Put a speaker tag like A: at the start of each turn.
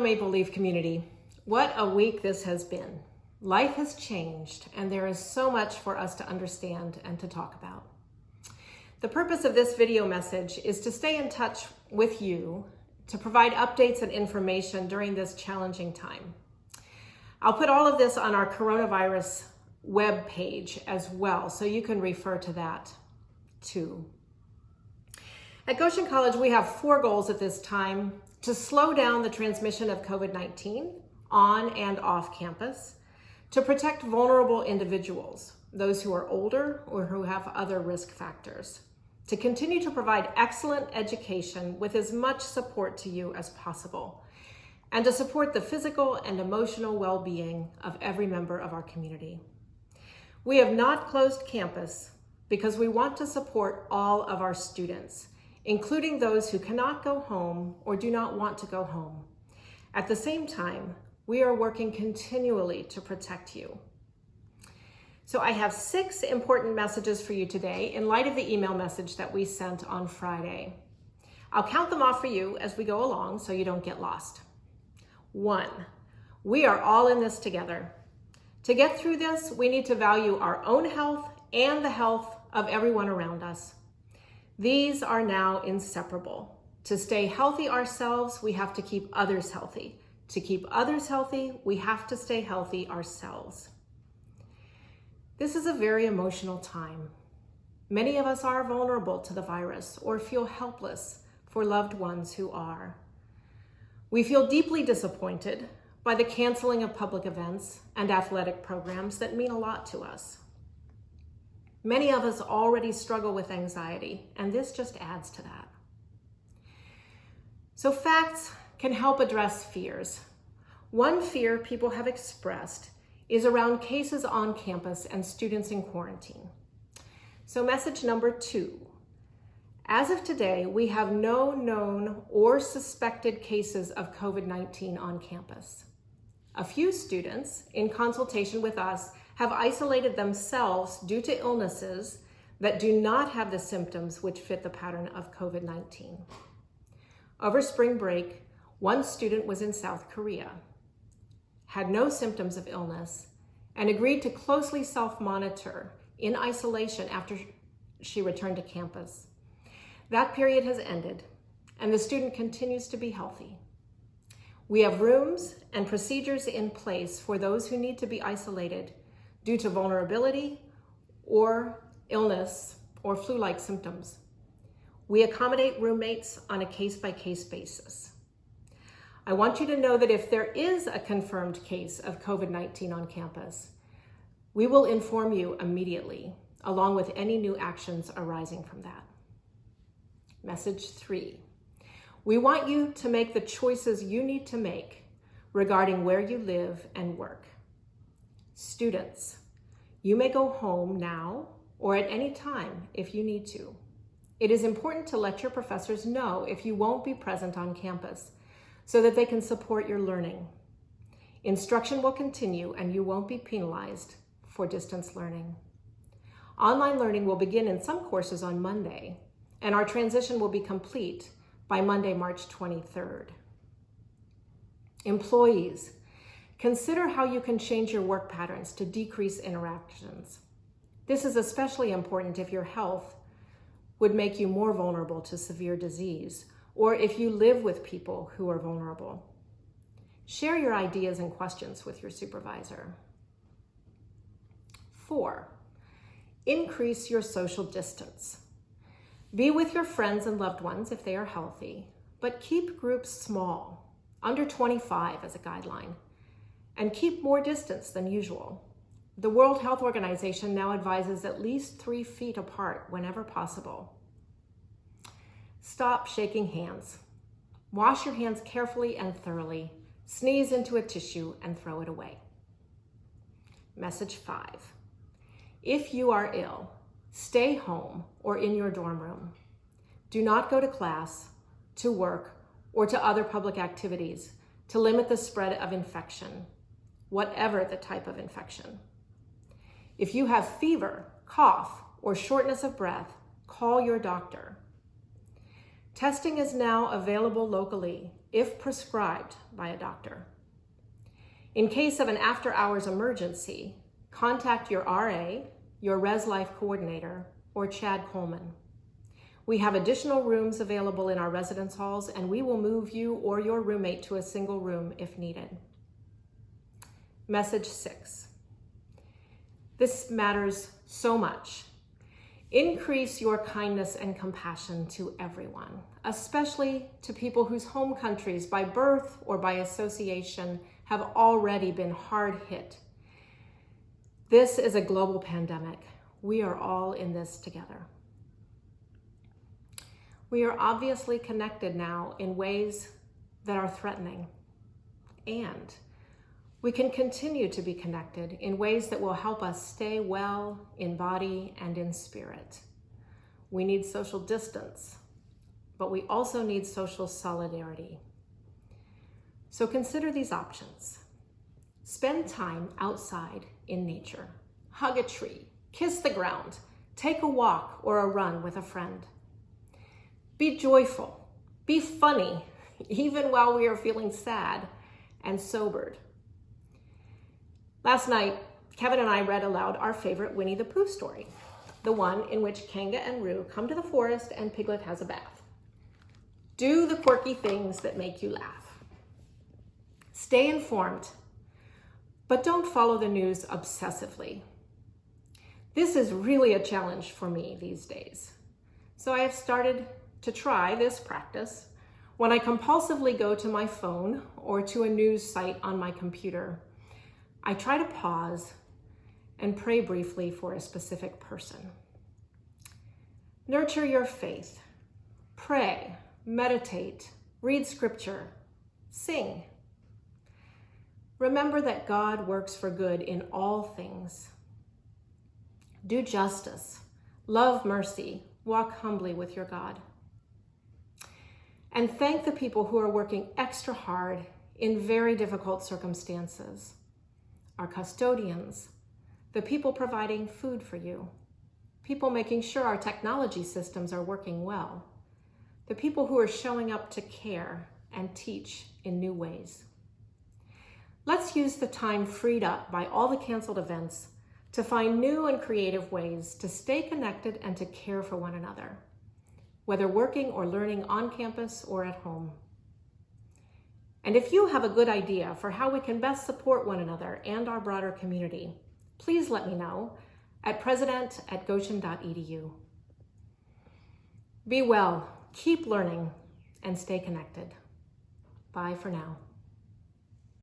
A: Maple Leaf community. What a week this has been. Life has changed, and there is so much for us to understand and to talk about. The purpose of this video message is to stay in touch with you, to provide updates and information during this challenging time. I'll put all of this on our coronavirus web page as well, so you can refer to that too. At Goshen College, we have 4 goals at this time: to slow down the transmission of COVID-19 on and off campus, to protect vulnerable individuals, those who are older or who have other risk factors, to continue to provide excellent education with as much support to you as possible, and to support the physical and emotional well-being of every member of our community. We have not closed campus because we want to support all of our students, including those who cannot go home or do not want to go home. At the same time, we are working continually to protect you. So I have 6 important messages for you today in light of the email message that we sent on Friday. I'll count them off for you as we go along so you don't get lost. 1, we are all in this together. To get through this, we need to value our own health and the health of everyone around us. These are now inseparable. To stay healthy ourselves, we have to keep others healthy. To keep others healthy, we have to stay healthy ourselves. This is a very emotional time. Many of us are vulnerable to the virus or feel helpless for loved ones who are. We feel deeply disappointed by the canceling of public events and athletic programs that mean a lot to us. Many of us already struggle with anxiety, and this just adds to that. So facts can help address fears. One fear people have expressed is around cases on campus and students in quarantine. So message number 2. As of today, we have no known or suspected cases of COVID-19 on campus. A few students, in consultation with us, have isolated themselves due to illnesses that do not have the symptoms which fit the pattern of COVID-19. Over spring break, one student was in South Korea, had no symptoms of illness, and agreed to closely self-monitor in isolation after she returned to campus. That period has ended, and the student continues to be healthy. We have rooms and procedures in place for those who need to be isolated due to vulnerability or illness or flu-like symptoms. We accommodate roommates on a case-by-case basis. I want you to know that if there is a confirmed case of COVID-19 on campus, we will inform you immediately, along with any new actions arising from that. Message 3. We want you to make the choices you need to make regarding where you live and work. Students, you may go home now or at any time if you need to. It is important to let your professors know if you won't be present on campus so that they can support your learning. Instruction will continue and you won't be penalized for distance learning. Online learning will begin in some courses on Monday, and our transition will be complete by Monday, March 23rd. Employees, consider how you can change your work patterns to decrease interactions. This is especially important if your health would make you more vulnerable to severe disease, or if you live with people who are vulnerable. Share your ideas and questions with your supervisor. 4, increase your social distance. Be with your friends and loved ones if they are healthy, but keep groups small, under 25 as a guideline, and keep more distance than usual. The World Health Organization now advises at least 3 feet apart whenever possible. Stop shaking hands. Wash your hands carefully and thoroughly. Sneeze into a tissue and throw it away. Message 5. If you are ill, stay home or in your dorm room. Do not go to class, to work, or to other public activities to limit the spread of infection, whatever the type of infection. If you have fever, cough, or shortness of breath, call your doctor. Testing is now available locally, if prescribed by a doctor. In case of an after-hours emergency, contact your RA, your Res Life coordinator, or Chad Coleman. We have additional rooms available in our residence halls, and we will move you or your roommate to a single room if needed. Message 6. This matters so much. Increase your kindness and compassion to everyone, especially to people whose home countries by birth or by association have already been hard hit. This is a global pandemic. We are all in this together. We are obviously connected now in ways that are threatening, and we can continue to be connected in ways that will help us stay well in body and in spirit. We need social distance, but we also need social solidarity. So consider these options. Spend time outside in nature. Hug a tree, kiss the ground, take a walk or a run with a friend. Be joyful, be funny, even while we are feeling sad and sobered. Last night, Kevin and I read aloud our favorite Winnie the Pooh story, the one in which Kanga and Roo come to the forest and Piglet has a bath. Do the quirky things that make you laugh. Stay informed, but don't follow the news obsessively. This is really a challenge for me these days. So I have started to try this practice when I compulsively go to my phone or to a news site on my computer. I try to pause and pray briefly for a specific person. Nurture your faith. Pray, meditate, read scripture, sing. Remember that God works for good in all things. Do justice, love mercy, walk humbly with your God. And thank the people who are working extra hard in very difficult circumstances. Our custodians, the people providing food for you, people making sure our technology systems are working well, the people who are showing up to care and teach in new ways. Let's use the time freed up by all the canceled events to find new and creative ways to stay connected and to care for one another, whether working or learning on campus or at home. And if you have a good idea for how we can best support one another and our broader community, please let me know at president@goshen.edu. Be well, keep learning, and stay connected. Bye for now.